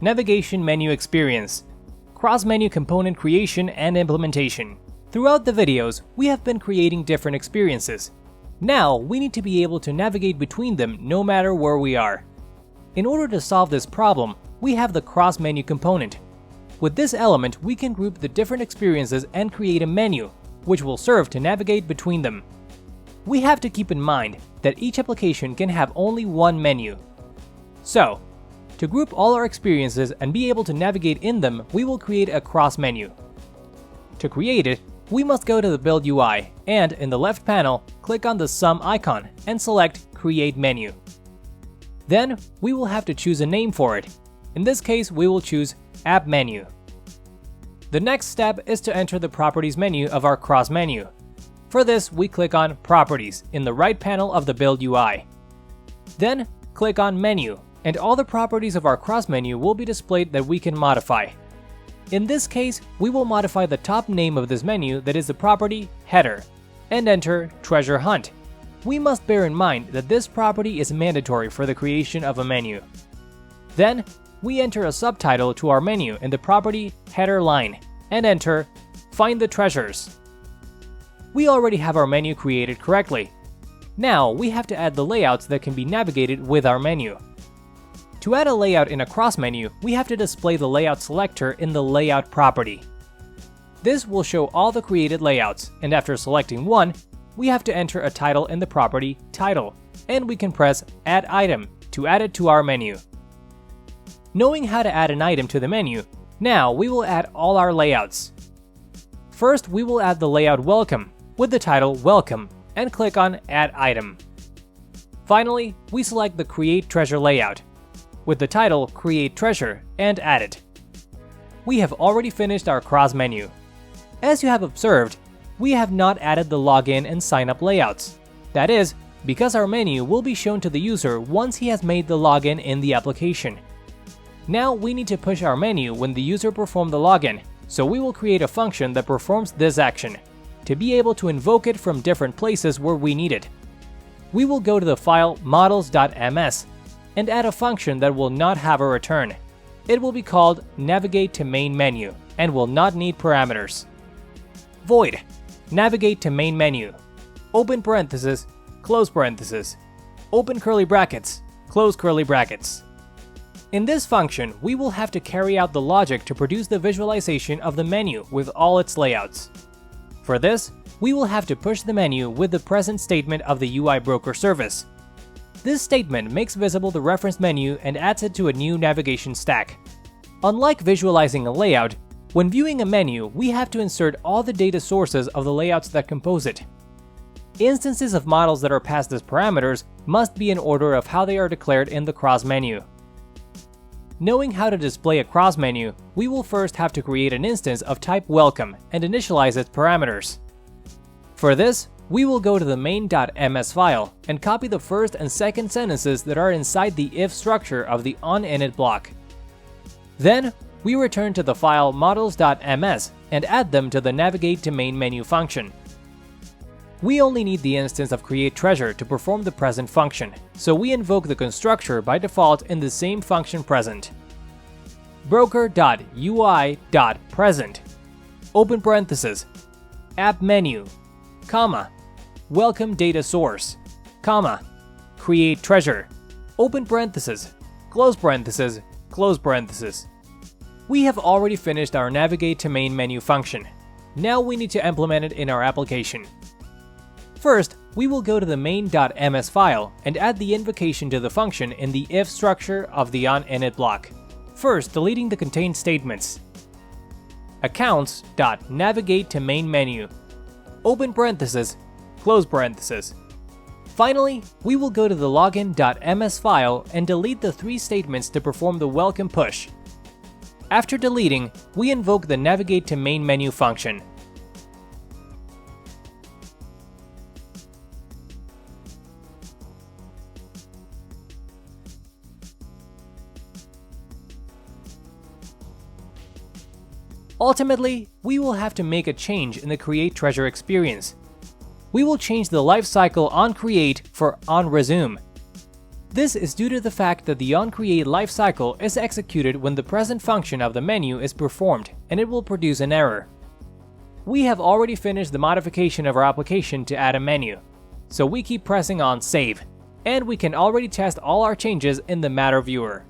Navigation Menu Experience, Cross-Menu Component Creation and Implementation. Throughout the videos, we have been creating different experiences. Now, we need to be able to navigate between them no matter where we are. In order to solve this problem, we have the cross-menu component. With this element, we can group the different experiences and create a menu, which will serve to navigate between them. We have to keep in mind that each application can have only one menu. So, to group all our experiences and be able to navigate in them, we will create a cross-menu. To create it, we must go to the Build UI and, in the left panel, click on the Sum icon and select Create Menu. Then, we will have to choose a name for it. In this case, we will choose App Menu. The next step is to enter the Properties menu of our cross menu. For this, we click on Properties in the right panel of the Build UI. Then, click on Menu, and all the properties of our cross menu will be displayed that we can modify. In this case, we will modify the top name of this menu, that is the property header, and enter Treasure Hunt. We must bear in mind that this property is mandatory for the creation of a menu. Then, we enter a subtitle to our menu in the property header line and enter Find the Treasures. We already have our menu created correctly. Now, we have to add the layouts that can be navigated with our menu. To add a layout in a cross menu, we have to display the layout selector in the layout property. This will show all the created layouts, and after selecting one, we have to enter a title in the property title, and we can press Add Item to add it to our menu. Knowing how to add an item to the menu, now we will add all our layouts. First, we will add the layout Welcome with the title Welcome and click on Add Item. Finally, we select the Create Treasure layout with the title Create Treasure and add it. We have already finished our cross menu. As you have observed, we have not added the login and sign up layouts. That is, because our menu will be shown to the user once he has made the login in the application. Now we need to push our menu when the user performed the login, so we will create a function that performs this action, to be able to invoke it from different places where we need it. We will go to the file models.ms and add a function that will not have a return. It will be called Navigate to Main Menu and will not need parameters. Void Navigate to Main Menu, open parenthesis, close parenthesis, open curly brackets, close curly brackets. In this function, we will have to carry out the logic to produce the visualization of the menu with all its layouts. For this, we will have to push the menu with the present statement of the UI broker service. This statement makes visible the reference menu and adds it to a new navigation stack. Unlike visualizing a layout, when viewing a menu, we have to insert all the data sources of the layouts that compose it. Instances of models that are passed as parameters must be in order of how they are declared in the cross menu. Knowing how to display a cross menu, we will first have to create an instance of type welcome and initialize its parameters. For this, we will go to the main.ms file and copy the first and second sentences that are inside the if structure of the onInit block. Then, we return to the file models.ms and add them to the navigate to main menu function. We only need the instance of create treasure to perform the present function, so we invoke the constructor by default in the same function present. broker.ui.present, open parenthesis, app menu, comma, welcome data source, comma, create treasure, open parenthesis, close parenthesis, close parenthesis. We have already finished our navigate to main menu function. Now we need to implement it in our application. First, we will go to the main.ms file and add the invocation to the function in the if structure of the onInit block. First, deleting the contained statements. Accounts.navigate to main menu, open parenthesis, close parenthesis. Finally, we will go to the login.ms file and delete the three statements to perform the welcome push. After deleting, we invoke the navigate to main menu function. Ultimately, we will have to make a change in the Create Treasure experience. We will change the lifecycle on Create for on Resume. This is due to the fact that the onCreate lifecycle is executed when the present function of the menu is performed, and it will produce an error. We have already finished the modification of our application to add a menu, so we keep pressing on Save, and we can already test all our changes in the Matter viewer.